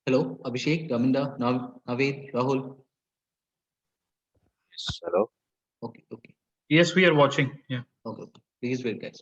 Hello, Abhishek, Raminda, Naved, Rahul. Yes, hello. Okay, okay, Yes, we are watching. Yeah. okay, okay. Please wait, guys.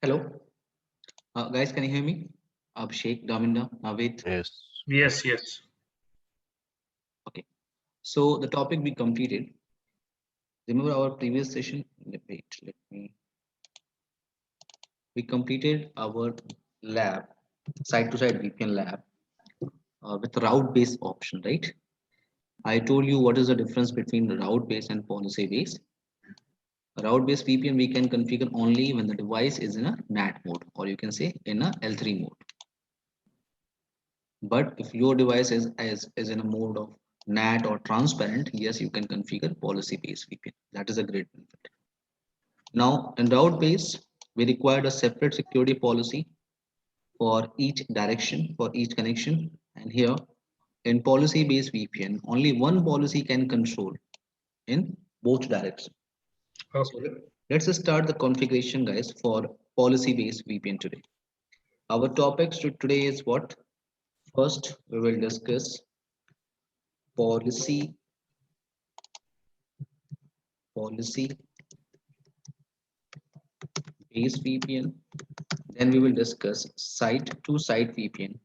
Hello, guys, can you hear me? Abhishek, Daminda, Navid. Yes. Yes, yes. Okay. So the topic we completed. Remember our previous session? Wait, let me. We completed our lab, side-to-side VPN lab with route-based option, right? I told you what is the difference between the route-based and policy-based. Route-based VPN we can configure only when the device is in a NAT mode, or you can say in a L3 mode. But if your device is in a mode of NAT or transparent, yes, you can configure policy-based VPN. That is a great benefit. Now, in route-based, we required a separate security policy for each direction, for each connection. And here, in policy-based VPN, only one policy can control in both directions. So Okay. let's start the configuration, guys, for policy-based VPN today. Our topics today is what? First, we will discuss policy policy based VPN. Then we will discuss site to site VPN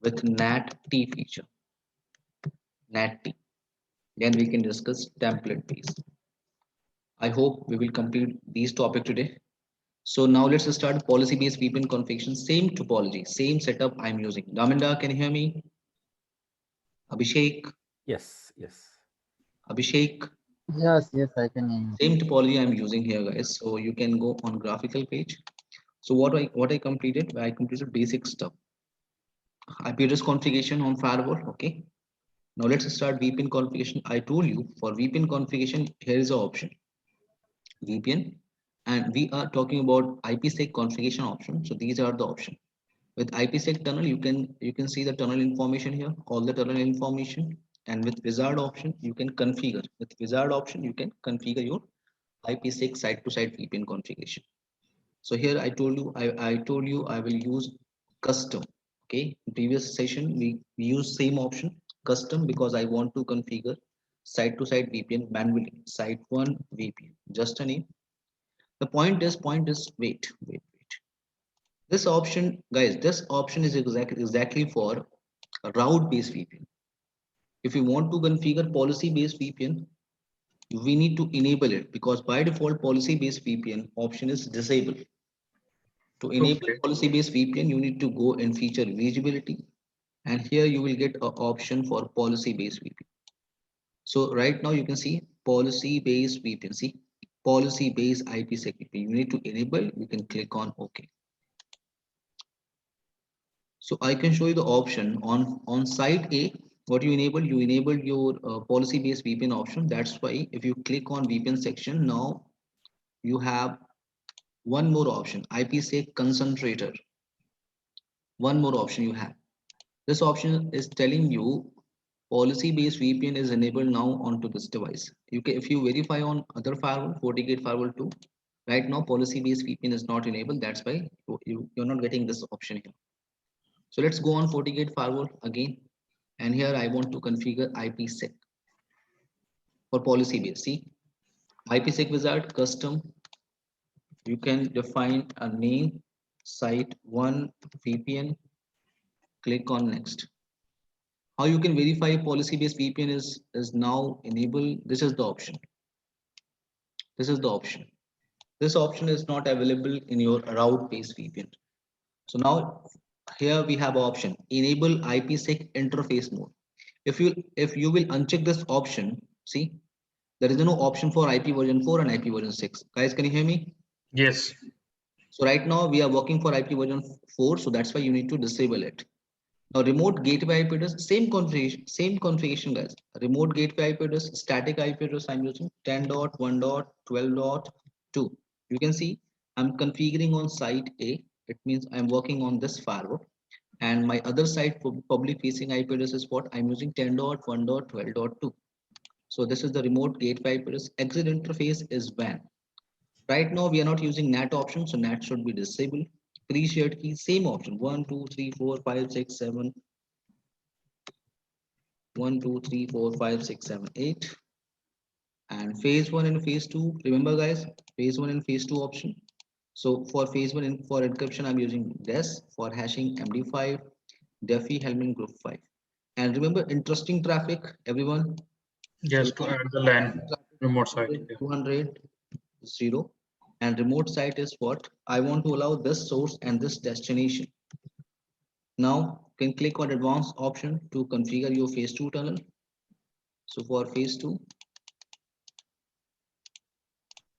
with NAT-T feature, NAT-T. Then we can discuss template based. I hope we will complete these topics today. So now let's start policy based VPN configuration. Same topology, same setup I'm using. Daminda, can you hear me? Abhishek, Yes. Yes. Abhishek. Yes, yes, I can hear you. Same topology I'm using here, guys. So you can go on graphical page. So what I completed? I completed basic stuff. IP address configuration on firewall. Okay. Now let's start VPN configuration. I told you for VPN configuration, here is the option VPN, and we are talking about IPsec configuration option. So these are the options. With IPsec tunnel, you can see the tunnel information here, all the tunnel information, and with wizard option, you can configure. With wizard option, you can configure your IPsec site-to-site VPN configuration. So here I told you I will use custom. Okay, in previous session we used same option custom because I want to configure site-to-site VPN manually. Site one VPN, just a name. The point is wait. This option, guys, this option is exactly for route-based VPN. If you want to configure policy-based VPN, we need to enable it because by default policy-based VPN option is disabled. To enable Okay. policy-based VPN, you need to go and feature visibility, and here you will get an option for policy-based VPN. So right now you can see policy-based VPN. See policy-based IPsec VPN. You need to enable. You can click on OK. So I can show you the option on site A. What you enabled your policy-based VPN option. That's why if you click on VPN section now, you have one more option, IPsec concentrator. One more option you have. This option is telling you policy-based VPN is enabled now onto this device. If you verify on other firewall, FortiGate firewall 2, right now policy-based VPN is not enabled. That's why you're not getting this option here. So let's go on FortiGate firewall again. And here I want to configure IPsec for policy-based. See, IPsec wizard custom. You can define a name, site one VPN, click on next. How you can verify policy-based VPN is now enabled. This is the option. This is the option. This option is not available in your route-based VPN. So now here we have option enable IPsec interface mode. If you will uncheck this option, see there is no option for IP version 4 and IP version 6. Guys, can you hear me? Yes. So right now we are working for IP version 4, so that's why you need to disable it. Now remote gateway IP address, same configuration, guys. Remote gateway IP address, static IP address I'm using 10.1.12.2. You can see I'm configuring on site A. It means I'm working on this firewall. And my other site for public facing IP address is what I'm using 10.1.12.2. So this is the remote gateway IP address. Exit interface is WAN. Right now we are not using NAT option, so NAT should be disabled. Pre-shared key, same option 1, 2, 3, 4, 5, 6, 7. 1, 2, 3, 4, 5, 6, 7, 8. And phase 1 and phase 2, remember guys, phase 1 and phase 2 option. So for phase 1 for encryption, I'm using DES. For hashing, MD5, Diffie-Hellman group 5. And remember, interesting traffic, everyone. So Yes, to add the LAN remote site. Yeah. 200, 0. And remote site is what? I want to allow this source and this destination. Now, you can click on advanced option to configure your phase 2 tunnel. So for phase 2,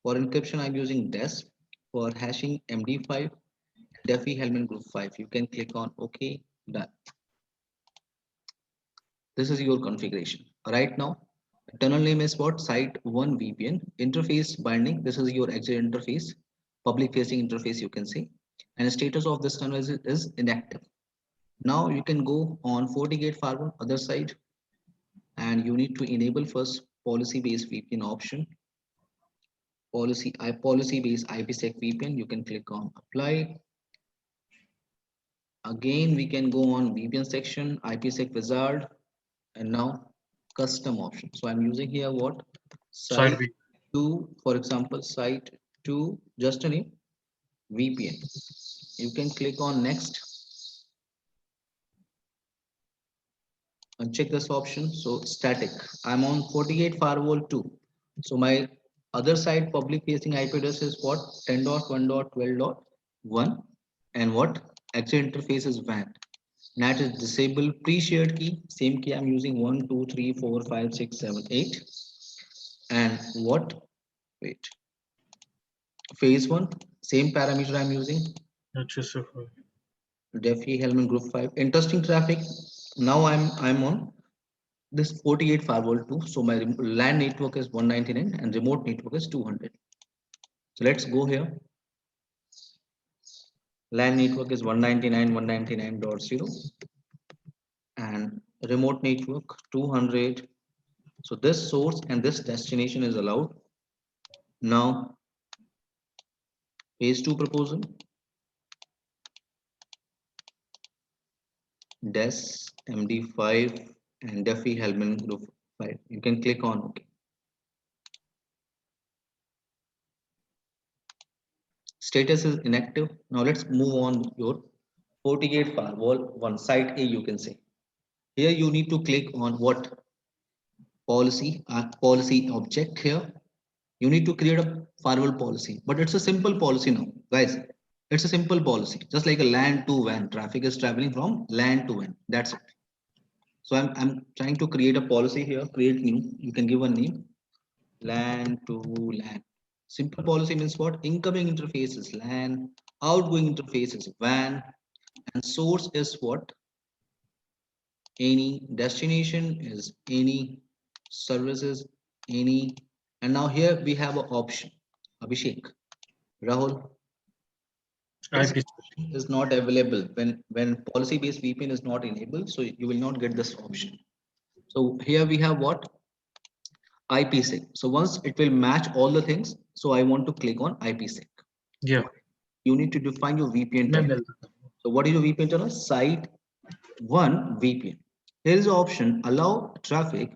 for encryption, I'm using DES. For hashing, MD5, Diffie-Hellman group 5. You can click on OK, done. This is your configuration. Right now, tunnel name is what? Site 1 VPN. Interface binding, this is your exit interface. Public facing interface, you can say. And the status of this tunnel is inactive. Now you can go on FortiGate firewall, other side, and you need to enable first policy based VPN option. Policy based IPsec VPN. You can click on apply. Again, we can go on VPN section, IPsec wizard, and now custom option. So I'm using here what? Site Site 2, for example, site 2, just a name, VPN. You can click on next and check this option. So static, I'm on FortiGate firewall 2. So my other side public facing IP address is what? 10.1.12.1, and what? Exit interface is WAN. NAT is disable pre-shared key. Same key I'm using 1, 2, 3, 4, 5, 6, 7, 8. And what? Wait. Phase 1, same parameter I'm using. HSF. Diffie-Hellman group 5. Interesting traffic. Now I'm on this FortiGate firewall 2. So my LAN network is 199 and remote network is 200. So let's go here. LAN network is 199.199.0 and remote network 200. So this source and this destination is allowed. Now phase 2 proposal, DES, MD5 and Diffie-Hellman group 5. You can click on OK. Status is inactive. Now let's move on your FortiGate firewall 1, site A, you can say. Here you need to click on what? Policy object here. You need to create a firewall policy, but it's a simple policy now, guys. It's a simple policy, just like a LAN to WAN. Traffic is traveling from LAN to WAN. That's it. So I'm trying to create a policy here. Create new. You can give a name. LAN to LAN. Simple policy means what? Incoming interface is LAN, outgoing interface is WAN, and source is what? Any, destination is any, services any. And now here we have an option. Abhishek, Rahul, this IP. is not available when policy based VPN is not enabled, so you will not get this option. So here we have what? IPsec. So once it will match all the things, so I want to click on IPsec. Yeah. You need to define your VPN type. So what is your VPN channel? Site 1 VPN. Here is the option allow traffic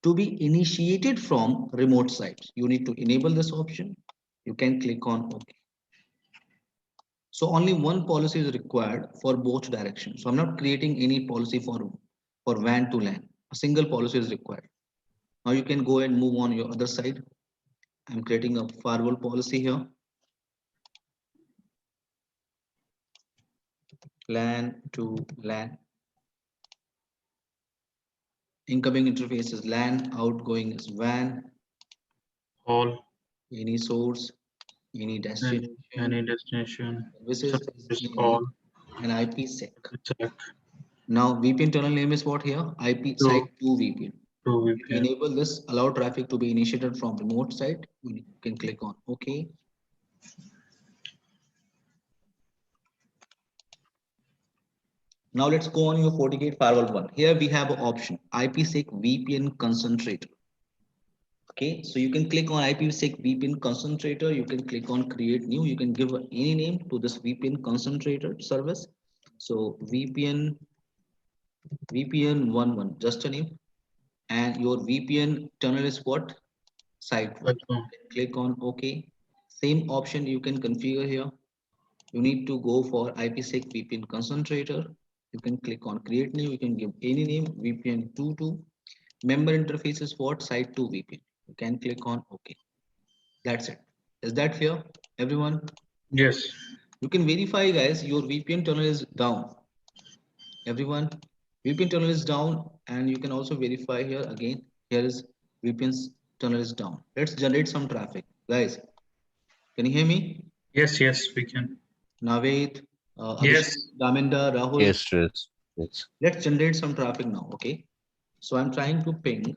to be initiated from remote sites. You need to enable this option. You can click on OK. So only one policy is required for both directions. So I'm not creating any policy for WAN to LAN. A single policy is required. Now you can go and move on your other side. I'm creating a firewall policy here. LAN to LAN. Incoming interface is LAN, outgoing is WAN. All. Any source, any destination. Any destination. Services Is is all. and IPsec. Check. Now VPN tunnel name is what here? IP Two. site 2 VPN. To To VPN. enable this, allow traffic to be initiated from remote site. You can click on OK. Now let's go on your FortiGate firewall 1. Here we have an option IPsec VPN concentrator. Okay, so you can click on IPsec VPN concentrator. You can click on create new. You can give any name to this VPN concentrator service. So VPN 11, just a name. And your VPN tunnel is what? site 1. Site one. Click on OK. Same option you can configure here. You need to go for IPsec VPN concentrator. You can click on create new. You can give any name, VPN 22. Member interface is what? Site 2 VPN. You can click on OK. That's it. Is that clear, everyone? Yes. You can verify, guys, your VPN tunnel is down. Everyone, VPN tunnel is down, and you can also verify here again. Here is VPN tunnel is down. Let's generate some traffic, guys. Can you hear me? Yes, yes, we can. Naveed, Yes. Abhishek, Daminda, Rahul. Yes, yes, yes. Let's generate some traffic now, okay? So I'm trying to ping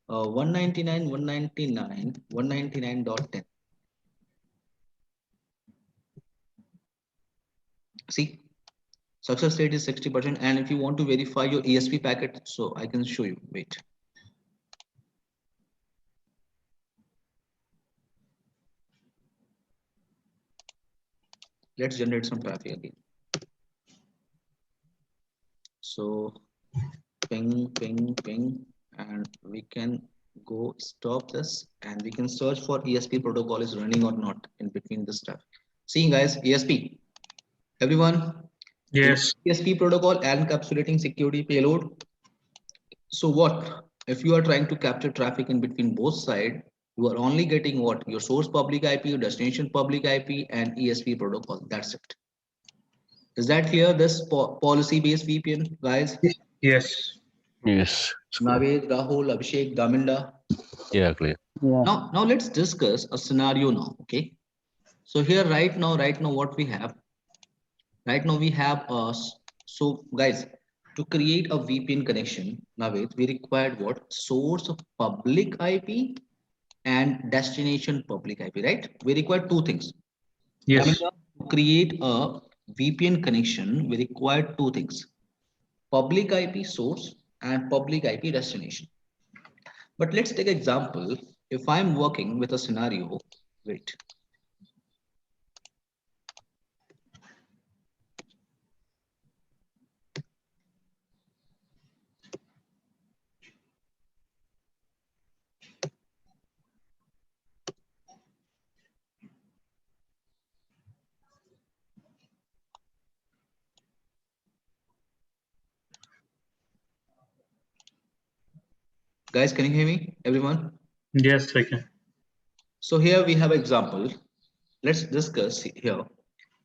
199, 199, 199.10. See, success rate is 60%. And if you want to verify your ESP packet, so I can show you. Wait. Let's generate some traffic again. So ping, ping, ping, and we can go stop this and we can search for ESP protocol is running or not in between this traffic. See, guys, ESP, everyone. Yes. ESP protocol encapsulating security payload. So what if you are trying to capture traffic in between both sides? You are only getting what? Your source public IP, your destination public IP, and ESP protocol. That's it. Is that clear? This policy-based VPN, guys? Yes. Yes. It's clear. Naved, Rahul, Abhishek, Daminda. Yeah, clear. Yeah. Now let's discuss a scenario now. Okay. So here right now, what we have, right now we have so guys, to create a VPN connection, Naved, we required what? Source of public IP and destination public IP, right? We require two things. Yes. To create a VPN connection, we require two things: public IP source and public IP destination. But let's take an example. If I'm working with a scenario, wait. Guys, can you hear me? Everyone? Yes, I can. So here we have an example. Let's discuss here.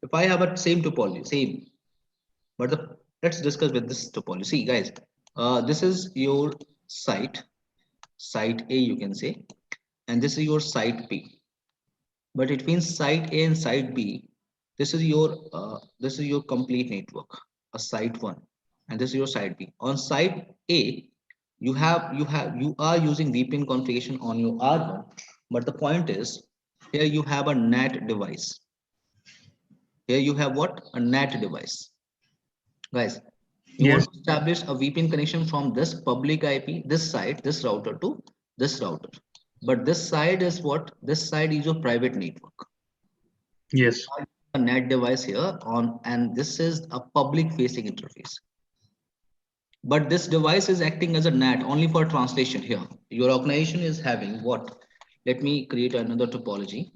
If I have a same topology, same, but let's discuss with this topology. See, guys, this is your site, site A, you can say, and this is your site B. But it means site A and site B. This is your complete network, a site one, and this is your site B. On site A, you are using VPN configuration on your R1, but the point is here you have a NAT device. Here you have what? A NAT device. Guys, you Yes. want to establish a VPN connection from this public IP, this site, this router to this router. But this side is what? This side is your private network. Yes. A NAT device here on, and this is a public facing interface. But this device is acting as a NAT only for translation here. Your organization is having what? Let me create another topology.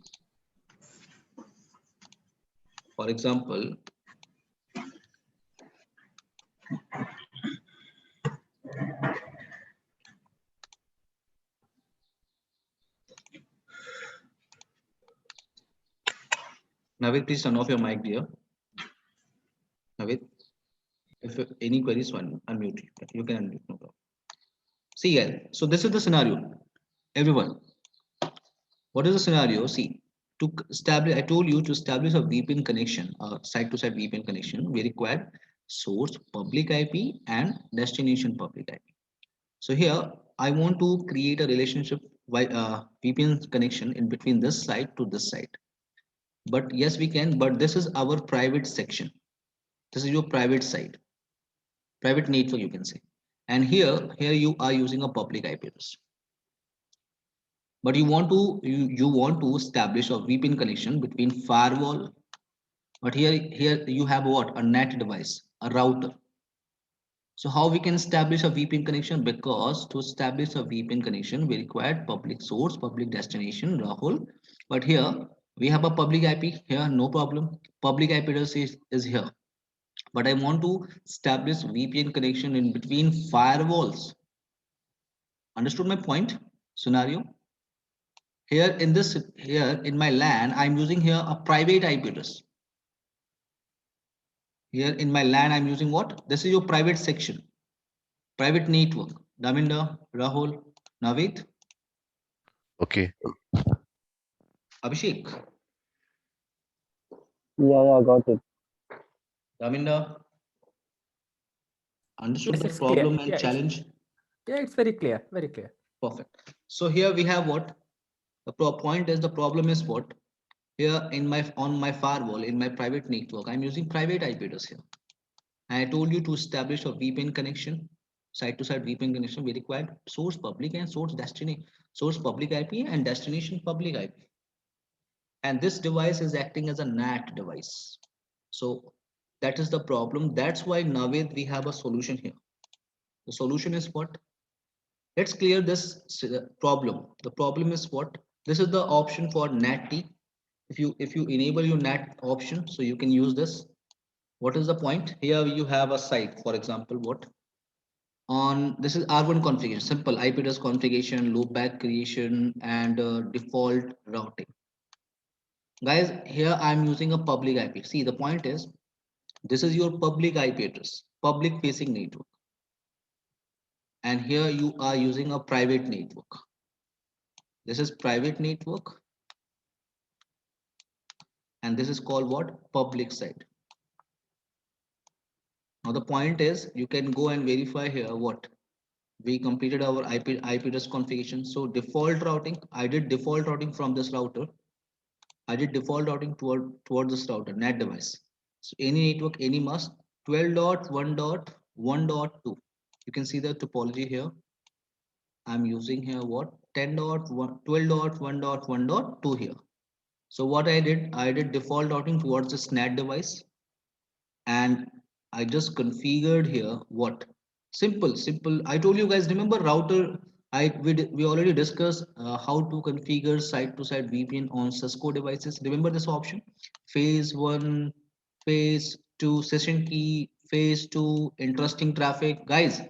For example, Navid, please turn off your mic, dear. Navid, if any queries, one unmute. You can unmute. No problem. See, guys. So this is the scenario. Everyone, what is the scenario? See, to establish, I told you to establish a VPN connection, a site-to-site VPN connection, we require source public IP and destination public IP. So here, I want to create a relationship by VPN connection in between this site to this site. But yes, we can. But this is our private section. This is your private site, private network, you can say. And here you are using a public IP address. But you want to establish a VPN connection between firewall. But here you have what? A NAT device, a router. So how we can establish a VPN connection? Because to establish a VPN connection, we require public source, public destination, Rahul. But here we have a public IP here, no problem. Public IP address is here. But I want to establish VPN connection in between firewalls. Understood my point? Scenario? Here in my LAN, I'm using here a private IP address. Here in my LAN, I'm using what? This is your private section. Private network. Daminda, Rahul, Navid, Okay. Abhishek, Yeah, got it. Daminda. Understood Yes, the it's clear. problem and Yeah, challenge? Yeah, it's very clear. Very clear. Perfect. So here we have what? The point is the problem is what? Here in my on my firewall, in my private network, I'm using private IP address here. And I told you to establish a VPN connection, side-to-side VPN connection. We required source public and source destination, source public IP and destination public IP. And this device is acting as a NAT device. So that is the problem. That's why Navid, we have a solution here. The solution is what? Let's clear this problem. The problem is what? This is the option for NAT-T. If you enable your NAT option, so you can use this. What is the point? Here you have a site, for example, what? On this is R1 configuration, simple IP address configuration, loopback creation, and default routing. Guys, here I'm using a public IP. See, the point is, this is your public IP address, public facing network. And here you are using a private network. This is private network. And this is called what? Public site. Now the point is, you can go and verify here what? We completed our IP address configuration. So default routing, I did default routing from this router. I did default routing toward this router, NAT device. So any network, any mask, 12.1.1.2. You can see the topology here. I'm using here what? 10.1, 12.1.1.2 here. So what I did default routing towards this NAT device. And I just configured here what? Simple. I told you guys, remember router, we already discussed how to configure site-to-site VPN on Cisco devices. Remember this option? Phase 1, phase 2, session key, phase 2, interesting traffic. Guys,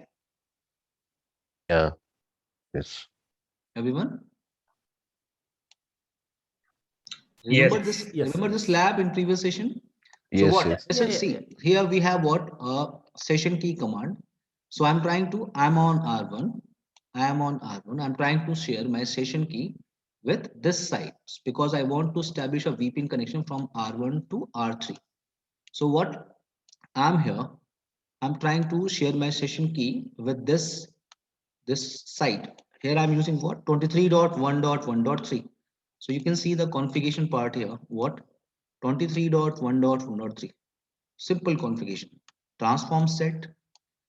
Yeah. Yes. everyone? Yes. Remember this? Yes. Remember this lab in previous session? So Yes. what? Yes. Listen, Yeah. see, here we have what? Session key command. So I'm on R1. I'm trying to share my session key with this site because I want to establish a VPN connection from R1 to R3. So what? I'm here. I'm trying to share my session key with this site. Here I'm using what? 23.1.1.3. So you can see the configuration part here. What? 23.1.1.3. Simple configuration. Transform set,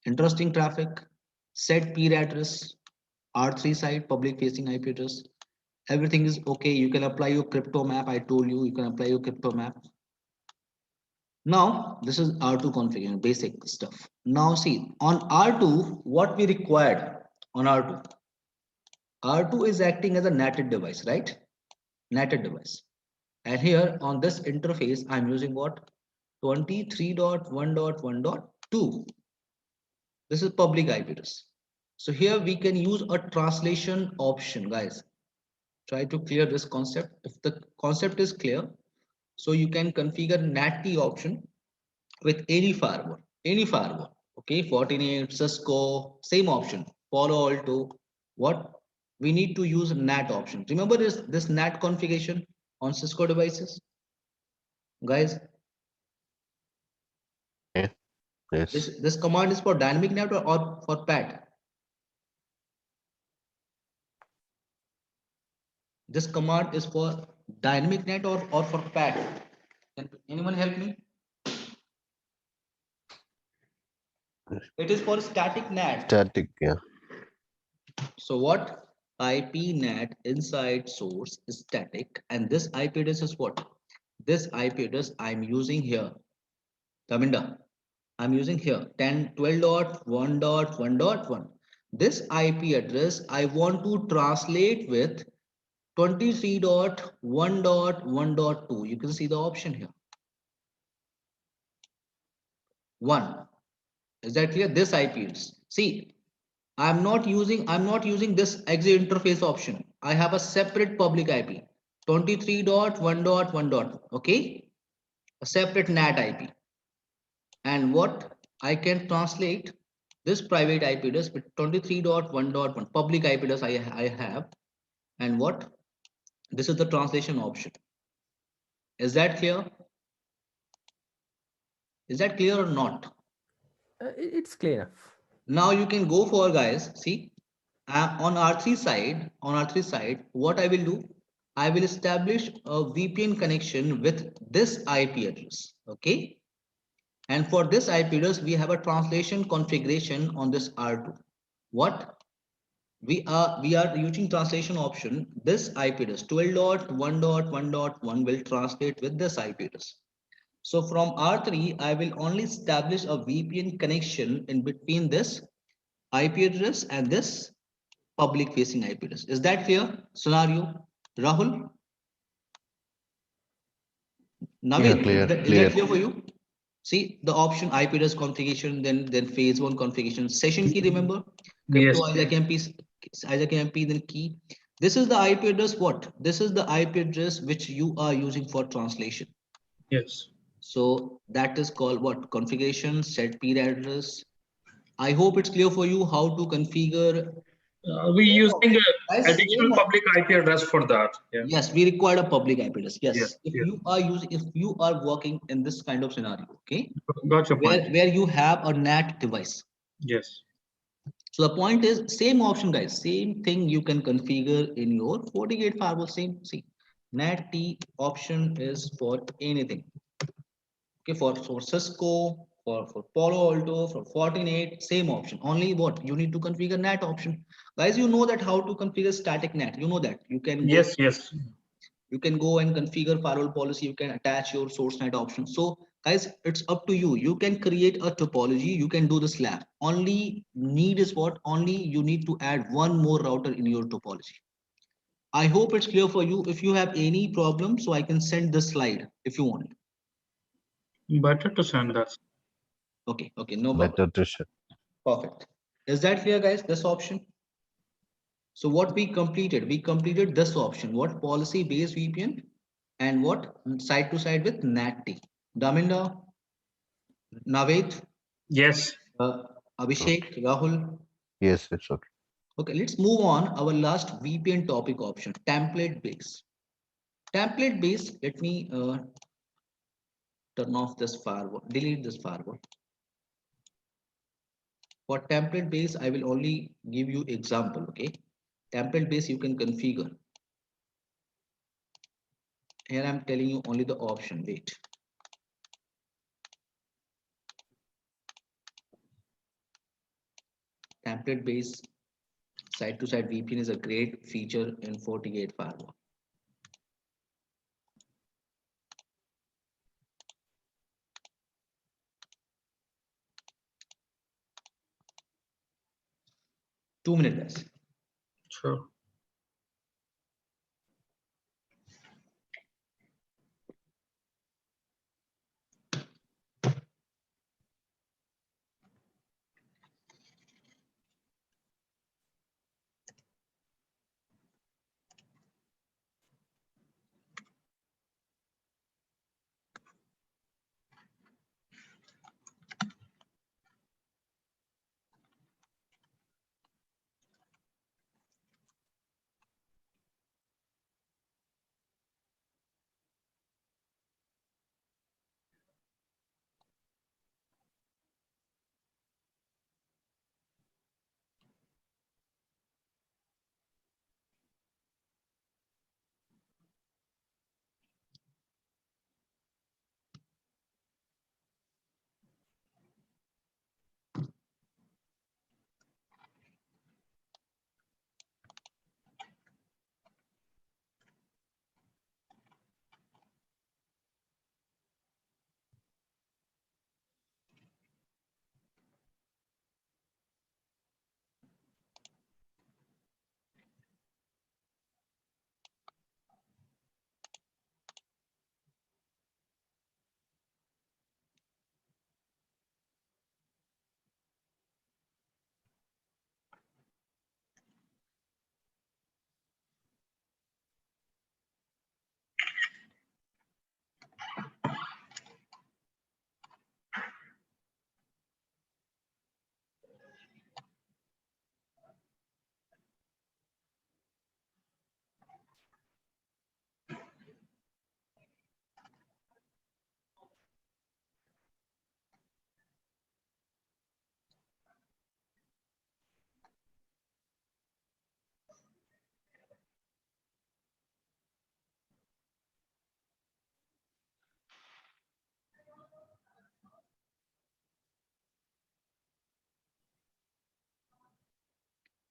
interesting traffic, set peer address, R3 site, public facing IP address. Everything is okay. You can apply your crypto map. I told you, you can apply your crypto map. Now, this is R2 configuration, basic stuff. Now see, on R2, what we required on R2? R2 is acting as a NATed device, right? NATed device. And here on this interface, I'm using what? 23.1.1.2. This is public IP address. So here we can use a translation option, guys. Try to clear this concept. If the concept is clear, so you can configure NAT-T option with any firewall. Okay, Fortinet, Cisco, same option. Palo Alto. What? We need to use NAT option. Remember this NAT configuration on Cisco devices, guys. Yes. This command is for dynamic NAT or for PAT. This command is for dynamic NAT or for PAT. Can anyone help me? It is for static NAT. Static. Yeah. So what? IP NAT inside source is static, and this IP address is what? This IP address I'm using here. Taminda. I'm using here 10.12.1.1.1. This IP address I want to translate with 23.1.1.2. You can see the option here. 1. Is that clear? This IP address. See, I'm not using this exit interface option. I have a separate public IP 23.1.1. Okay, a separate NAT IP. And what I can translate this private IP address with 23.1.1 public IP address I have, and what this is the translation option. Is that clear? Is that clear or not? It's clear enough. Now you can go for, guys. See, on R3 side, what I will do, I will establish a VPN connection with this IP address. Okay. And for this IP address, we have a translation configuration on this R2. What? We are using translation option. This IP address 12.1.1.1 will translate with this IP address. So from R3, I will only establish a VPN connection in between this IP address and this public facing IP address. Is that clear? Scenario, Rahul? Naveed, clear, is that clear. clear for you? See the option IP address configuration, then phase 1 configuration, session key, remember? Yes. Crypto Isaac MP, then key. This is the IP address. What? This is the IP address which you are using for translation. Yes. So that is called what? Configuration, set peer address. I hope it's clear for you how to configure. We using Guys, additional public IP address for that. Yeah. Yes, we require a public IP address. Yes, Yes, if yes. you are working in this kind of scenario, okay, Got your point. where you have a NAT device. Yes. So the point is same option, guys. Same thing you can configure in your FortiGate firewall. Same. See, NAT T option is for anything. Okay, for Cisco, for Palo Alto, for Fortinet, same option. Only what you need to configure NAT option, guys. You know that how to configure static NAT. You know that you can go, Yes, yes. you can go and configure firewall policy. You can attach your source NAT option. So guys, it's up to you. You can create a topology. You can do the slab. Only need is what? Only you need to add one more router in your topology. I hope it's clear for you. If you have any problem, so I can send this slide if you want. Better to send that. Okay, no problem. Better to share. Perfect. Is that clear, guys? This option. So what we completed this option. What? Policy-based VPN and what? Side to side with NAT-T. Daminda, Naveed, Yes. Abhishek, Rahul. Yes, it's okay. Okay, let's move on. Our last VPN topic option, template base. Template base, let me turn off this firewall, delete this firewall. For template base, I will only give you example, okay? Template base you can configure. Here I'm telling you only the option, wait. Template based side to side VPN is a great feature in FortiGate firewall. Two-minute, guys. Sure.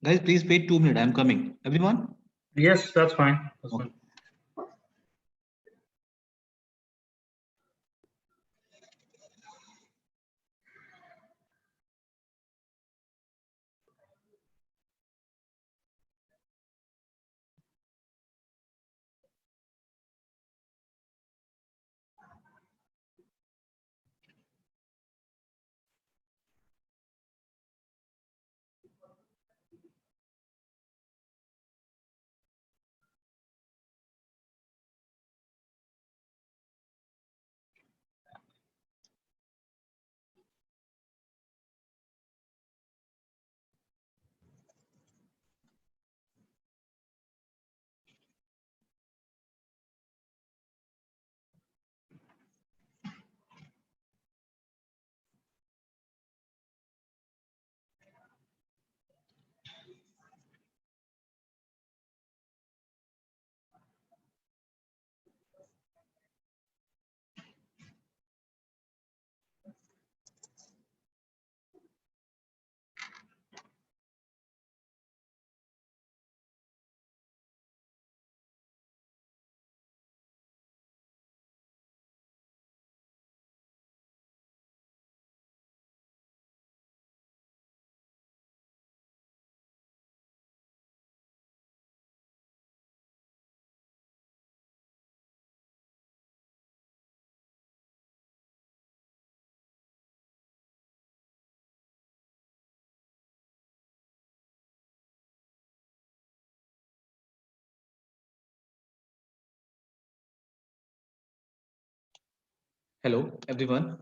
Guys, please wait 2 minutes. I'm coming. Everyone? Yes, that's fine. That's Okay. fine. Hello, everyone.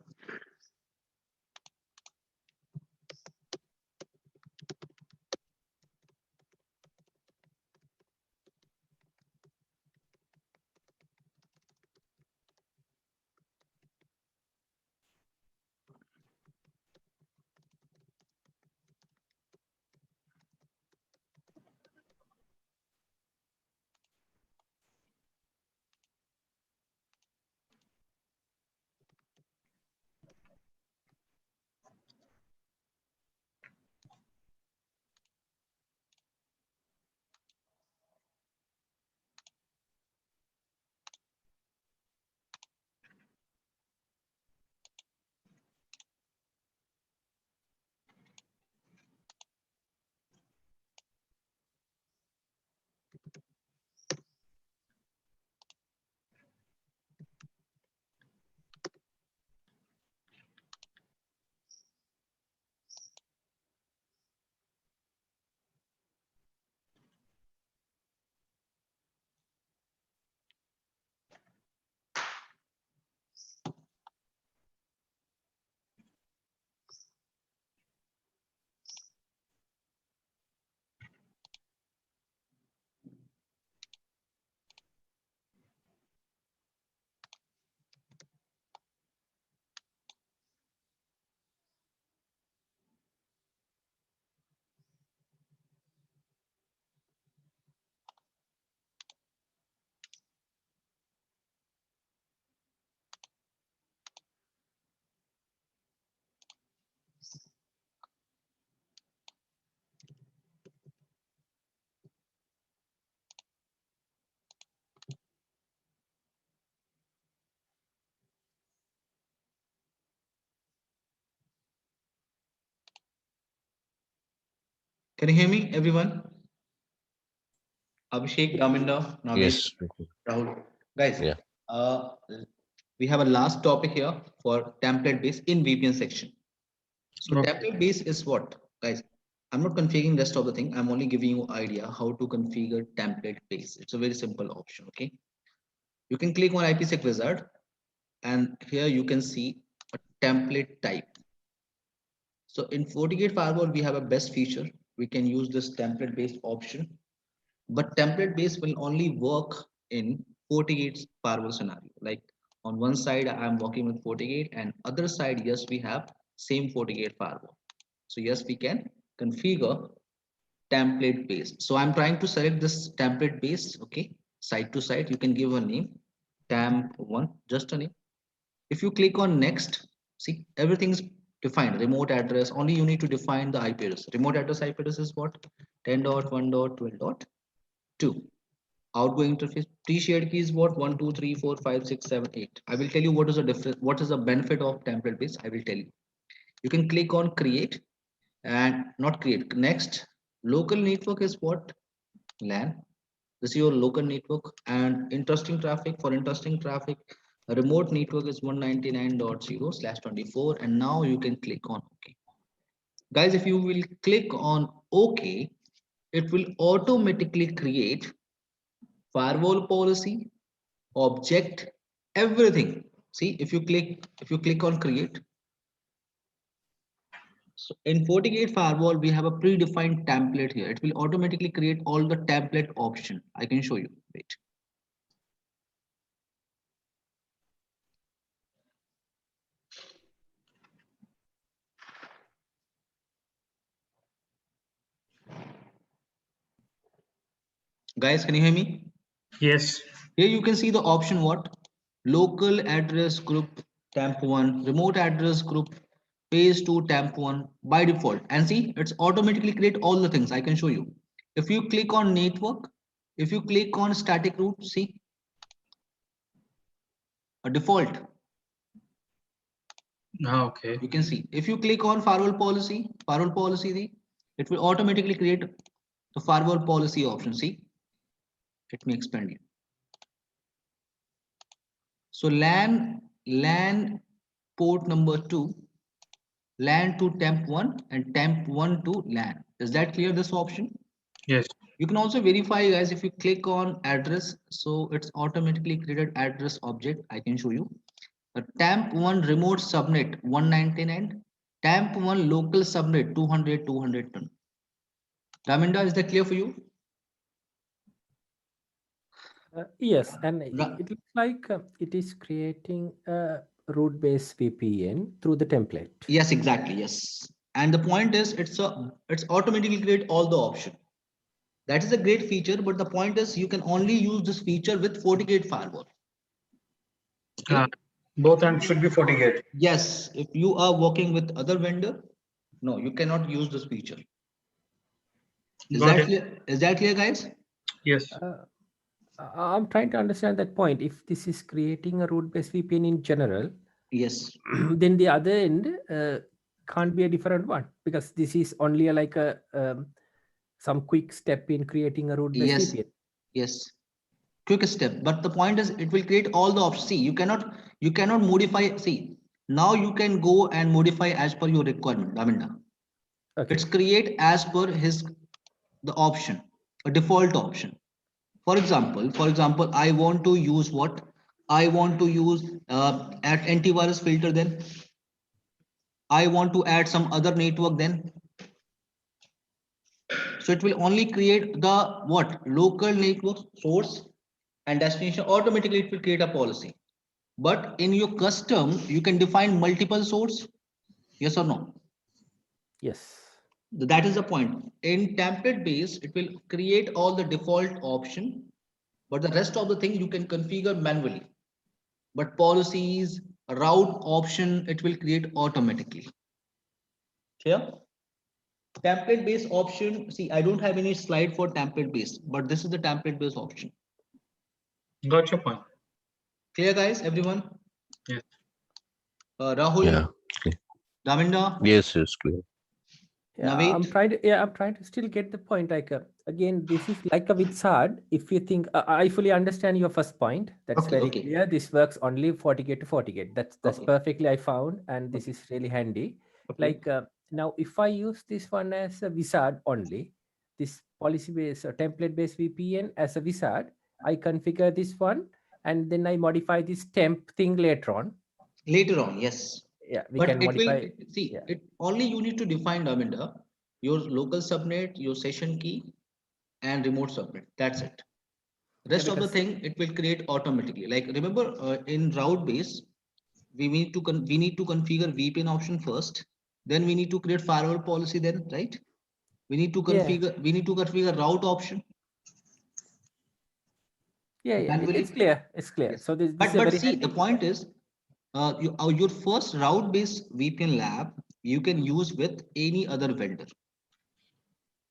Can you hear me, everyone? Abhishek, Daminda, Nagesh, Yes. Rahul. Guys, Yeah. uh, we have a last topic here for template base in VPN section. So Okay. template base is what, guys? I'm not configuring rest of the thing. I'm only giving you idea how to configure template base. It's a very simple option. Okay. You can click on IPsec wizard, and here you can see a template type. So in FortiGate firewall, we have a best feature. We can use this template based option, but template based will only work in FortiGate's firewall scenario. Like on one side, I'm working with FortiGate, and other side, yes, we have same FortiGate firewall. So yes, we can configure template based. So I'm trying to select this template based. Okay, side to side, you can give a name, temp1, just a name. If you click on next, see everything's Define remote address. Only you need to define the IP address. Remote address IP address is what? 10.1.12.2. Outgoing interface pre-shared key is what? 1, 2, 3, 4, 5, 6, 7, 8. I will tell you what is the difference, what is the benefit of template based. I will tell you. You can click on create and not create. Next, local network is what? LAN. This is your local network, and interesting traffic. For interesting traffic, a remote network is 199.0/24, and now you can click on OK. Guys, if you will click on OK, it will automatically create firewall policy, object, everything. See, if you click on create. So in FortiGate firewall, we have a predefined template here. It will automatically create all the template option. I can show you. Wait. Guys, can you hear me? Yes. Here you can see the option what? Local address group temp1, remote address group page 2 temp1 by default. And see, it's automatically create all the things. I can show you. If you click on network, if you click on static route, see a default. Okay. You can see if you click on firewall policy, it will automatically create the firewall policy option. See, let me expand you. So LAN port number 2, LAN to temp1 and temp1 to LAN. Is that clear? This option? Yes. You can also verify, guys, if you click on address, so it's automatically created address object. I can show you. A temp1 remote subnet 199, temp1 local subnet 200, 210. Raminda, is that clear for you? Yes, and Ra- it looks like it is creating a root-based VPN through the template. Yes, exactly. Yes. And the point is, it's automatically create all the option. That is a great feature, but the point is you can only use this feature with FortiGate firewall. Okay? Both ends should be FortiGate. Yes, if you are working with other vendor, no, you cannot use this feature. Is Got that it. clear? Is that clear, guys? Yes. I'm trying to understand that point. If this is creating a root-based VPN in general, Yes. then the other end can't be a different one, because this is only like a some quick step in creating a root-based Yes. VPN. Yes. Quick step. But the point is, it will create all the options. See, you cannot modify. See, now you can go and modify as per your requirement, Raminda. Okay. It's create as per the option, a default option. For example, I want to use what? I want to use at antivirus filter, then I want to add some other network then. So it will only create the what? Local network source and destination. Automatically it will create a policy. But in your custom, you can define multiple source. Yes or no? Yes. That is the point. In template base, it will create all the default option, but the rest of the thing you can configure manually. But policies, route option, it will create automatically. Clear? Template based option. See, I don't have any slide for template based, but this is the template based option. Got your point. Clear, guys? Everyone? Yes. Rahul, Yeah. Raminda, Yes, it's clear. Yeah, Naveed? I'm trying to still get the point. Like again, this is like a wizard. If you think I fully understand your first point, that's Okay, very okay. clear. This works only FortiGate to FortiGate. That's Okay. perfectly I found, and this is really handy. Okay. Like now, if I use this one as a wizard only, this policy-based or template-based VPN as a wizard, I configure this one, and then I modify this temp thing later on. Later on, yes. Yeah, we But can it modify. will see Yeah. it only you need to define, Raminda, your local subnet, your session key, and remote subnet. That's it. Rest of the because- thing it will create automatically. Like remember, in route base, we need to configure VPN option first. Then we need to create firewall policy. Then right, we need to Yeah. configure route option. Yeah, Manually. it's clear. It's clear. Yes. So this is But a very see, the point is, your first route based VPN lab you can use with any other vendor.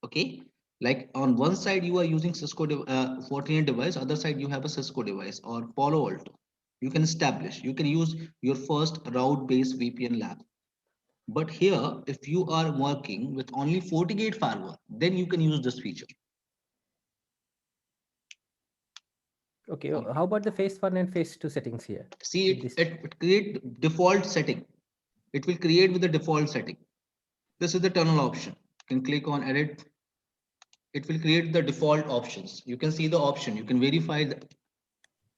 Okay, like on one side you are using Cisco Fortinet device, other side you have a Cisco device or Palo Alto. You can establish, you can use your first route-based VPN lab. But here, if you are working with only FortiGate firewall, then you can use this feature. Okay, how about the phase 1 and phase 2 settings here? See, This- it create default setting. It will create with the default setting. This is the tunnel option. You can click on edit. It will create the default options. You can see the option. You can verify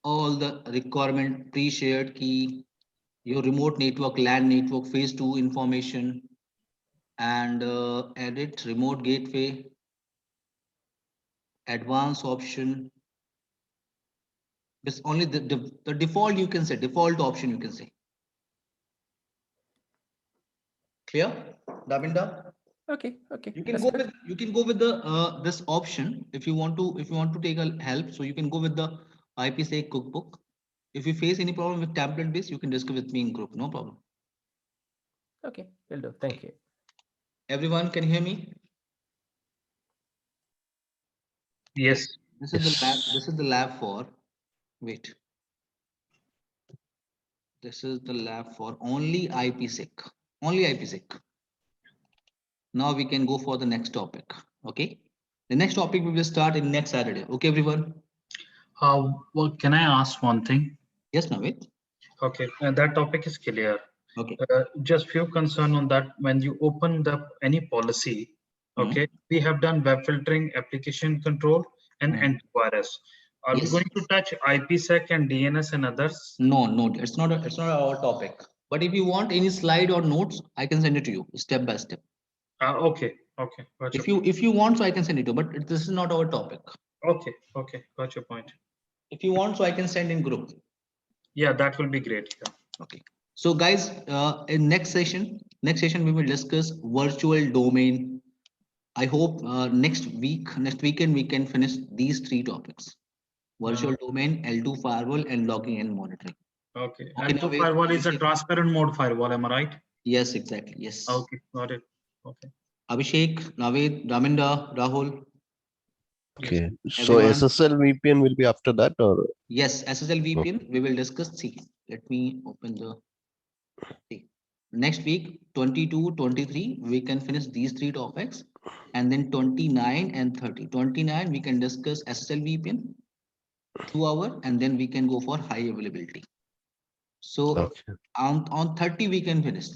all the requirement, pre-shared key, your remote network, LAN network, phase 2 information, and edit remote gateway, advanced option. This only the default you can say, default option you can say. Clear, Davinda? Okay, You can that's go good. with the this option if you want to take a help. So you can go with the IPsec cookbook. If you face any problem with template base, you can discuss with me in group. No problem. Okay, will do. Thank you. Everyone can hear me. Yes. This is the lab. Yes. This is the lab for. Wait. This is the lab for only IPsec. Only IPsec. Now we can go for the next topic. Okay. The next topic we will start in next Saturday. Okay, everyone. Well, can I ask one thing? Yes, Navid. Okay, that topic is clear. Okay. Just few concern on that. When you open any policy, Mhm. okay, we have done web filtering, application control, and Mhm. antivirus. Are we Yes. going to touch IPsec and DNS and others? No, it's not. It's not our topic. But if you want any slide or notes, I can send it to you step by step. Okay, got your If you want, so I can send it to you. But this is not our topic. okay, got your point. If you want, so I can send in group. Yeah, that will be great. Yeah. Okay. So guys, in next session we will discuss virtual domain. I hope next weekend we can finish these three topics: virtual domain, L2 firewall, and logging and monitoring. Okay, Okay, L2 Navid, firewall is a Abhishek. transparent mode firewall. Am I right? Yes, exactly. Yes. Okay, got it. Okay. Abhishek, Navid, Raminda, Rahul. Okay. So Everyone. SSL VPN will be after that, or Yes, SSL VPN. We will discuss. See, let me open the. See. Next week, 22, 23, we can finish these three topics. And then 29 and 30. 29, we can discuss SSL VPN, 2 hours, and then we can go for high availability. So okay, on 30, we can finish.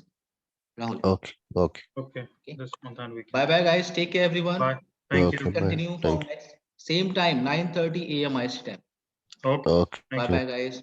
Rahul. okay, okay, Okay. Okay. This month and week. Bye bye, guys. Take care, everyone. Bye. Thank okay. you. Bye. Continue Thank from next same time, 9:30 a.m. IST time. Okay. Okay. Bye Thank you. bye, guys.